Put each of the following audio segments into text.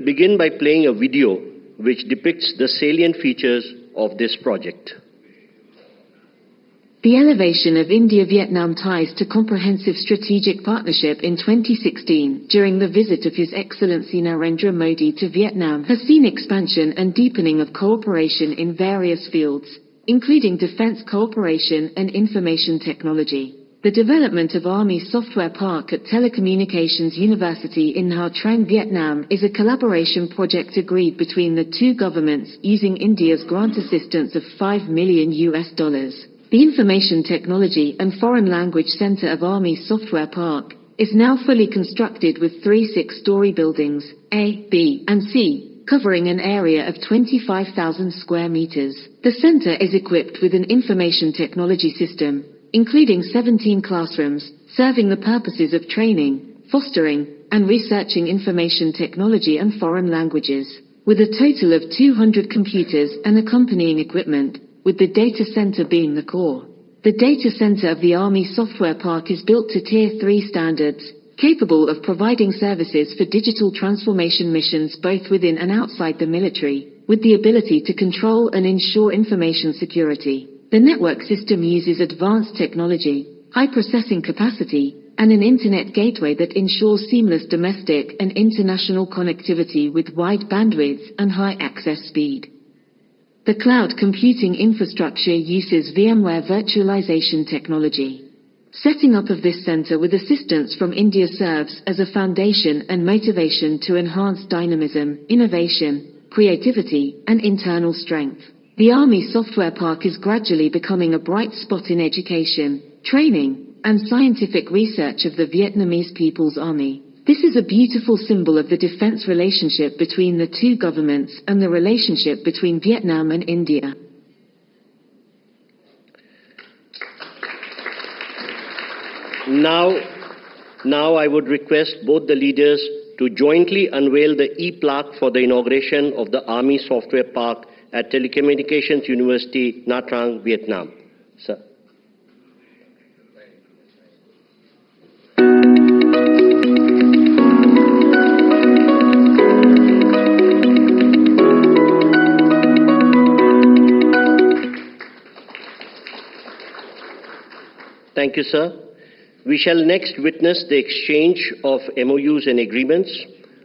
Begin by playing a video which depicts the salient features of this project. The elevation of India-Vietnam ties to comprehensive strategic partnership in 2016 during the visit of His Excellency Narendra Modi to Vietnam has seen expansion and deepening of cooperation in various fields, including defense cooperation and information technology. The development of Army Software Park at Telecommunications University in Nha Trang, Vietnam is a collaboration project agreed between the two governments using India's grant assistance of $5 million. The Information Technology and Foreign Language Center of Army Software Park is now fully constructed with 3 6-story buildings, A, B, and C, covering an area of 25,000 square meters. The center is equipped with an information technology system, including 17 classrooms, serving the purposes of training, fostering, and researching information technology and foreign languages, with a total of 200 computers and accompanying equipment, with the data center being the core. The data center of the Army Software Park is built to Tier 3 standards, capable of providing services for digital transformation missions both within and outside the military, with the ability to control and ensure information security. The network system uses advanced technology, high processing capacity, and an internet gateway that ensures seamless domestic and international connectivity with wide bandwidth and high access speed. The cloud computing infrastructure uses VMware virtualization technology. Setting up of this center with assistance from India serves as a foundation and motivation to enhance dynamism, innovation, creativity, and internal strength. The Army Software Park is gradually becoming a bright spot in education, training, and scientific research of the Vietnamese People's Army. This is a beautiful symbol of the defense relationship between the two governments and the relationship between Vietnam and India. Now I would request both the leaders to jointly unveil the e-plaque for the inauguration of the Army Software Park at Telecommunications University, Nha Trang, Vietnam. Sir. Thank you, sir. We shall next witness the exchange of MOUs and agreements.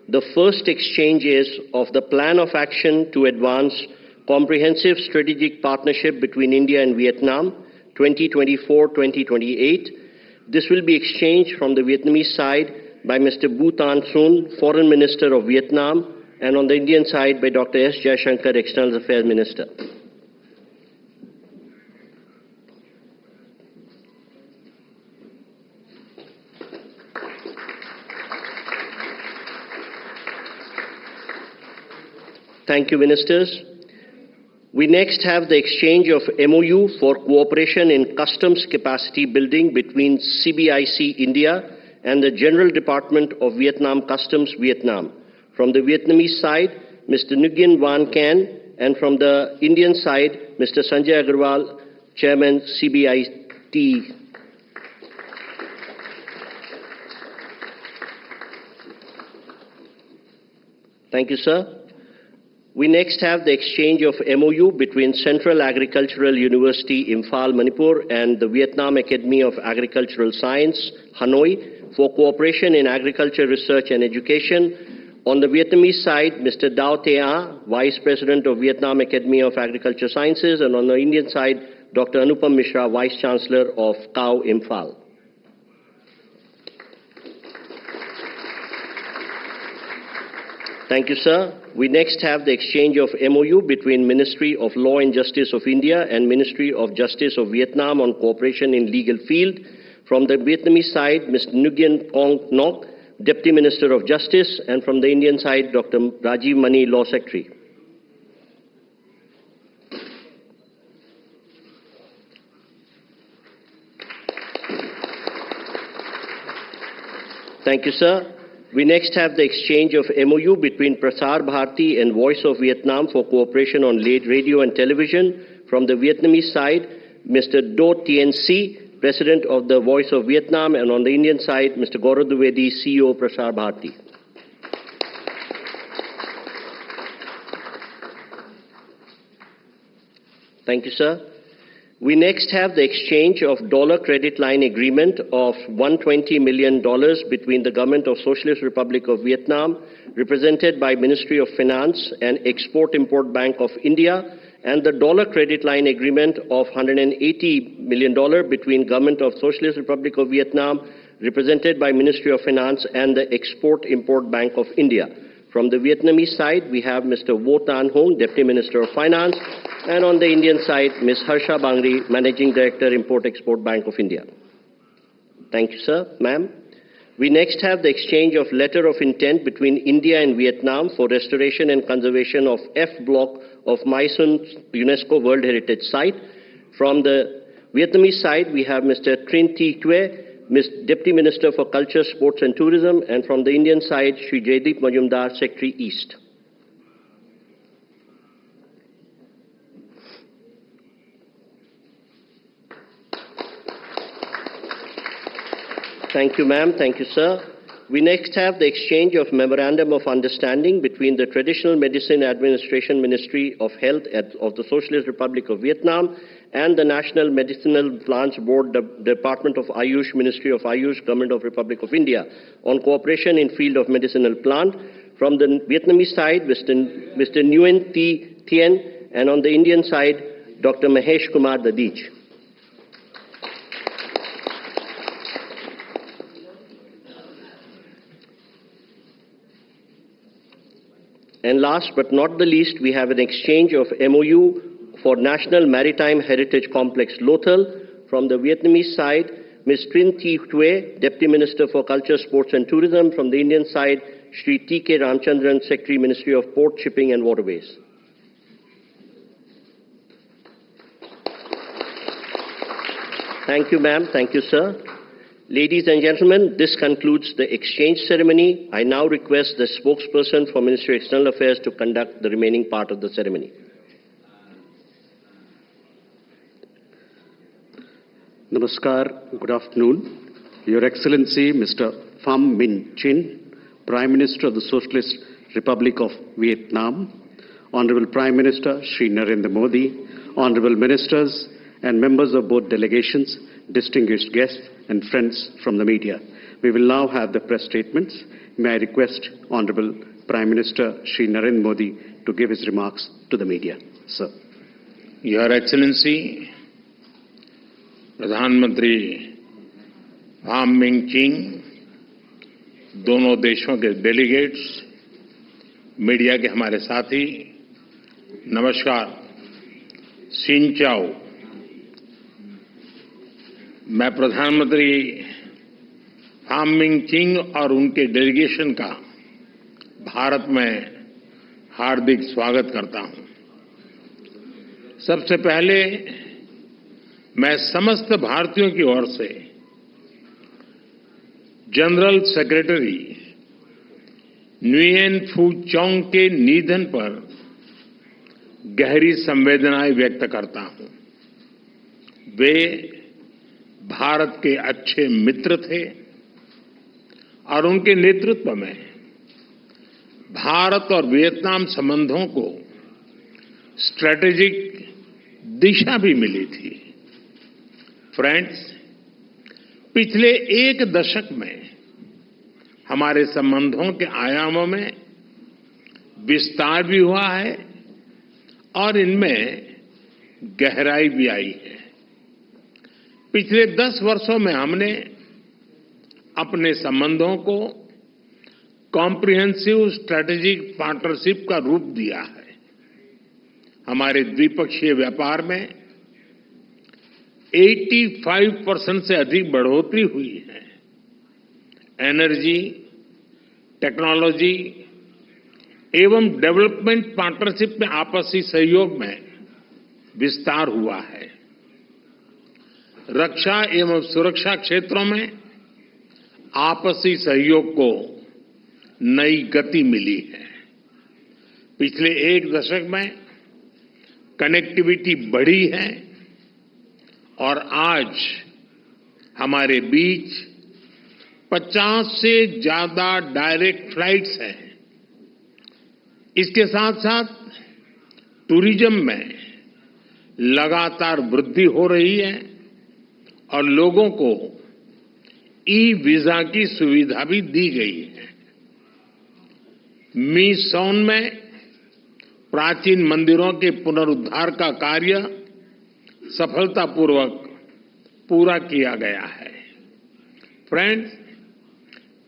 The first exchange is of the Plan of Action to Advance Comprehensive Strategic Partnership between India and Vietnam, 2024-2028. This will be exchanged from the Vietnamese side by Mr. Bu Tan Sun, Foreign Minister of Vietnam, and on the Indian side by Dr. S. Jaishankar, External Affairs Minister. Thank you, Ministers. We next have the exchange of MOU for cooperation in customs capacity building between CBIC India and the General Department of Vietnam Customs Vietnam. From the Vietnamese side, Mr. Nguyen Van Can, and from the Indian side, Mr. Sanjay Agarwal, Chairman CBIT. Thank you, sir. We next have the exchange of MOU between Central Agricultural University, Imphal, Manipur, and the Vietnam Academy of Agricultural Science, Hanoi, for cooperation in agriculture research and education. On the Vietnamese side, Mr. Dao Thea, Vice President of Vietnam Academy of Agriculture Sciences, and on the Indian side, Dr. Anupam Mishra, Vice Chancellor of CAU, Imphal. Thank you, sir. We next have the exchange of MOU between Ministry of Law and Justice of India and Ministry of Justice of Vietnam on cooperation in legal field. From the Vietnamese side, Mr. Nguyen Quong Ngoc, Deputy Minister of Justice, and from the Indian side, Dr. Rajiv Mani, Law Secretary. Thank you, sir. We next have the exchange of MOU between Prasar Bharati and Voice of Vietnam for cooperation on radio and television. From the Vietnamese side, Mr. Do Tien Si, President of the Voice of Vietnam, and on the Indian side, Mr. Gaurav Dwivedi, CEO, Prasar Bharati. Thank you, sir. We next have the exchange of dollar credit line agreement of $120 million between the Government of Socialist Republic of Vietnam, represented by Ministry of Finance and Export-Import Bank of India, and the dollar credit line agreement of $180 million between Government of Socialist Republic of Vietnam, represented by Ministry of Finance and the Export-Import Bank of India. From the Vietnamese side, we have Mr. Vo Tan Hong, Deputy Minister of Finance, and on the Indian side, Ms. Harsha Bangri, Managing Director, Import-Export Bank of India. Thank you, sir. Ma'am. We next have the exchange of letter of intent between India and Vietnam for restoration and conservation of F block of Mai Son UNESCO World Heritage Site. From the Vietnamese side, we have Mr. Trinh Thi Tue, Deputy Minister for Culture, Sports and Tourism, and from the Indian side, Shri Jaideep Majumdar, Secretary East. Thank you, ma'am. Thank you, sir. We next have the exchange of Memorandum of Understanding between the Traditional Medicine Administration Ministry of Health of the Socialist Republic of Vietnam and the National Medicinal Plants Board, the Department of Ayush, Ministry of Ayush, Government of Republic of India, on cooperation in field of medicinal plant. From the Vietnamese side, Mr. Nguyen Thi Thien, and on the Indian side, Dr. Mahesh Kumar Dadij. And last but not the least, we have an exchange of MOU for National Maritime Heritage Complex Lothal. From the Vietnamese side, Ms. Trinh Thi Tue, Deputy Minister for Culture, Sports and Tourism. From the Indian side, Shri T.K. Ramchandran, Secretary, Ministry of Port, Shipping and Waterways. Thank you, ma'am. Thank you, sir. Ladies and gentlemen, this concludes the exchange ceremony. I now request the spokesperson for Ministry of External Affairs to conduct the remaining part of the ceremony. Namaskar, good afternoon. Your Excellency, Mr. Pham Minh Chinh, Prime Minister of the Socialist Republic of Vietnam, Honorable Prime Minister Shri Narendra Modi, Honorable Ministers and members of both delegations, distinguished guests and friends from the media. We will now have the press statements. May I request Honorable Prime Minister Shri Narendra Modi to give his remarks to the media. Sir. Your Excellency, प्रधानमंत्री form Ming चिंग, दोनों देशों के delegates, media के हमारे साथी, नमस्कार, सिन चाओ। मैं प्रधानमंत्री फाम मिंग चिंग और उनके डेलीगेशन का भारत में हार्दिक स्वागत करता हूं। सबसे पहले मैं समस्त भारतीयों की ओर से जनरल सेक्रेटरी न्युएन फू चौंग के निधन पर गहरी संवेदनाएं व्यक्त करता हूं। वे भारत के अच्छे मित्र थे और उनके नेतृत्व में भारत और वियतनाम संबंधों को स्ट्रेटेजिक दिशा भी मिली थी। फ्रेंड्स, पिछले एक दशक में हमारे संबंधों के आयामों में विस्तार भी हुआ है और इनमें गहराई भी आई है। पिछले 10 वर्षों में हमने अपने संबंधों को कॉम्प्रिहेंसिव स्ट्रेटेजिक पार्टनरशिप का रूप दिया है। हमारे द्विपक्षीय व्यापार में 85% से अधिक बढ़ोतरी हुई है। एनर्जी, टेक्नोलॉजी एवं डेवलपमेंट पार्टनरशिप में आपसी सहयोग में विस्तार हुआ है। रक्षा एवं सुरक्षा क्षेत्रों में आपसी सहयोग को नई गति मिली है। पिछले एक दशक में कनेक्टिविटी बढ़ी है और आज हमारे बीच 50 से ज्यादा डायरेक्ट फ्लाइट्स हैं। इसके साथ साथ टूरिज्म में लगातार वृद्धि हो रही है और लोगों को ई वीजा की सुविधा भी दी गई है। मिसौन में प्राचीन मंदिरों के पुनरुद्धार का कार्य सफलतापूर्वक पूरा किया गया है। फ्रेंड्स,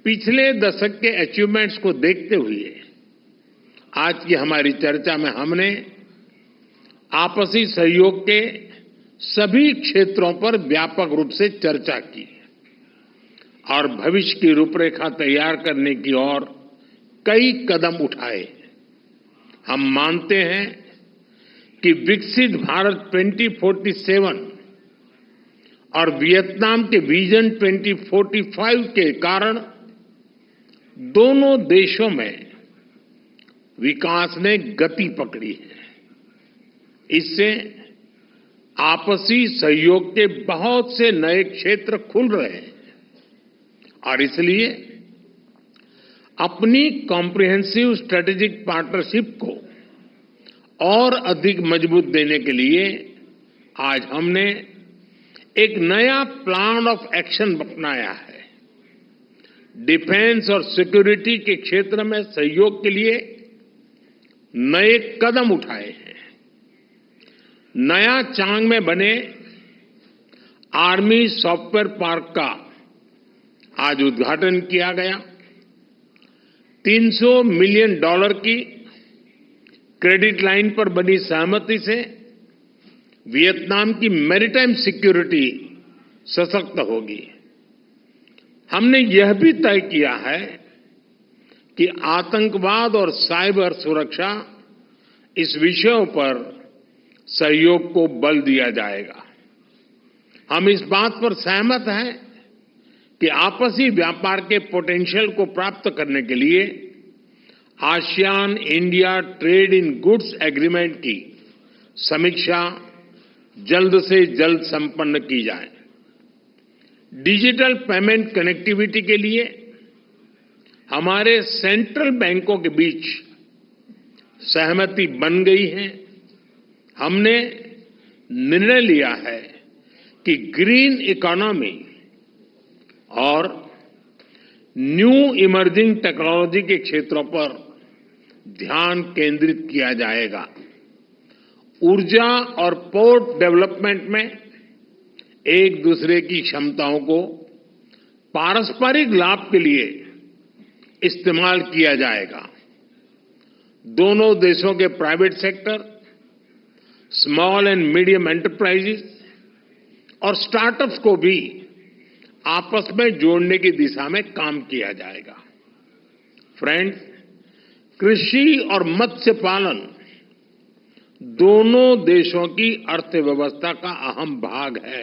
पिछले दशक के अचीवमेंट्स को देखते हुए आज की हमारी चर्चा में हमने आपसी सहयोग के सभी क्षेत्रों पर व्यापक रूप से चर्चा की और भविष्य की रूपरेखा तैयार करने की ओर कई कदम उठाए। हम मानते हैं कि विकसित भारत 2047 और वियतनाम के विजन 2045 के कारण दोनों देशों में विकास ने गति पकड़ी है। इससे आपसी सहयोग के बहुत से नए क्षेत्र खुल रहे हैं और इसलिए अपनी कॉम्प्रिहेंसिव स्ट्रेटेजिक पार्टनरशिप को और अधिक मजबूत देने के लिए आज हमने एक नया प्लान ऑफ एक्शन अपनाया है। डिफेंस और सिक्योरिटी के क्षेत्र में सहयोग के लिए नए कदम उठाए हैं। नया चांग में बने आर्मी सॉफ्टवेयर पार्क का आज उद्घाटन किया गया। $300 मिलियन की क्रेडिट लाइन पर बनी सहमति से वियतनाम की मैरीटाइम सिक्योरिटी सशक्त होगी। हमने यह भी तय किया है कि आतंकवाद और साइबर सुरक्षा इस विषयों पर सहयोग को बल दिया जाएगा। हम इस बात पर सहमत हैं कि आपसी व्यापार के पोटेंशियल को प्राप्त करने के लिए ASEAN India trade in goods agreement की समीक्षा जल्द से जल्द संपन्न की जाए। डिजिटल पेमेंट कनेक्टिविटी के लिए हमारे सेंट्रल बैंकों के बीच सहमति बन गई है। हमने निर्णय लिया है कि ग्रीन इकोनॉमी और न्यू इमर्जिंग टेक्नोलॉजी के क्षेत्रों पर ध्यान केंद्रित किया जाएगा। ऊर्जा और पोर्ट डेवलपमेंट में एक दूसरे की क्षमताओं को पारस्परिक लाभ के लिए इस्तेमाल किया जाएगा। दोनों देशों के private sector, small and medium enterprises और स्टार्टअप्स को भी आपस में जोड़ने की दिशा में काम किया जाएगा। फ्रेंड्स, कृषि और मत्स्य पालन दोनों देशों की अर्थव्यवस्था का अहम भाग है।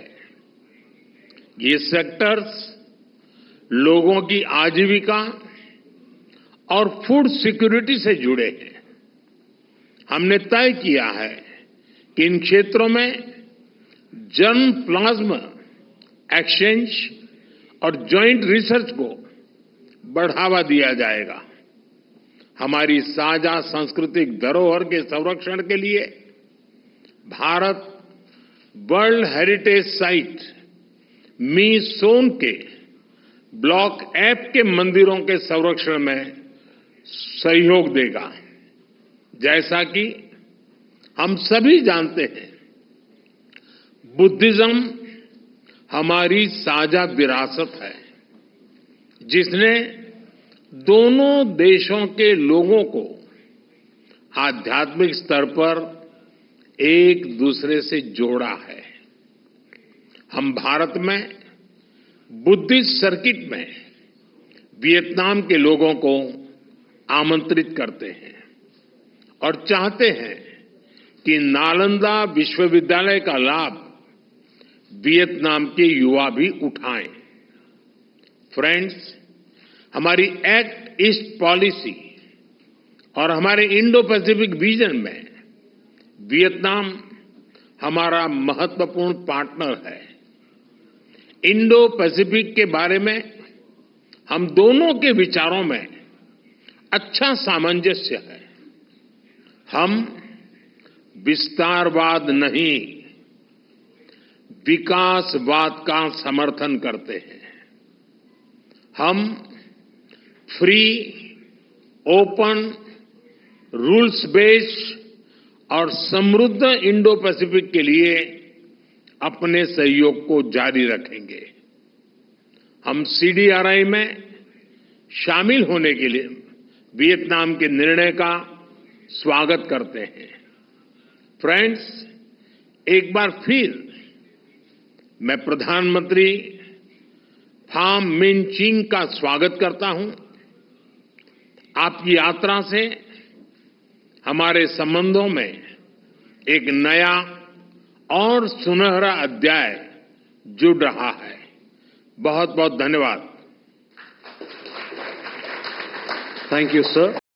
ये सेक्टर्स लोगों की आजीविका और फूड सिक्योरिटी से जुड़े हैं। हमने तय किया है कि इन क्षेत्रों में जर्म प्लाज्मा एक्सचेंज और जॉइंट रिसर्च को बढ़ावा दिया जाएगा। हमारी साझा सांस्कृतिक धरोहर के संरक्षण के लिए Bharat world heritage site mission के ब्लॉक एफ के मंदिरों के संरक्षण में सहयोग देगा। जैसा कि हम सभी जानते हैं, बुद्धिज्म हमारी साझा विरासत है, जिसने दोनों देशों के लोगों को आध्यात्मिक स्तर पर एक दूसरे से जोड़ा है। हम भारत में बुद्धिस्ट सर्किट में वियतनाम के लोगों को आमंत्रित करते हैं और चाहते हैं कि नालंदा विश्वविद्यालय का लाभ वियतनाम के युवा भी उठाएं। फ्रेंड्स, हमारी एक्ट ईस्ट पॉलिसी और हमारे इंडो पैसिफिक विजन में वियतनाम हमारा महत्वपूर्ण पार्टनर है। इंडो पैसिफिक के बारे में हम दोनों के विचारों में अच्छा सामंजस्य है। हम विस्तारवाद नहीं विकासवाद का समर्थन करते हैं। हम फ्री, ओपन, रूल्स बेस्ड और समृद्ध इंडो पैसिफिक के लिए अपने सहयोग को जारी रखेंगे। हम सीडीआरआई में शामिल होने के लिए वियतनाम के निर्णय का स्वागत करते हैं। फ्रेंड्स, एक बार फिर मैं प्रधानमंत्री फाम मिन चिन का स्वागत करता हूं। आपकी यात्रा से हमारे संबंधों में एक नया और सुनहरा अध्याय जुड़ रहा है। बहुत बहुत धन्यवाद। Thank you, sir.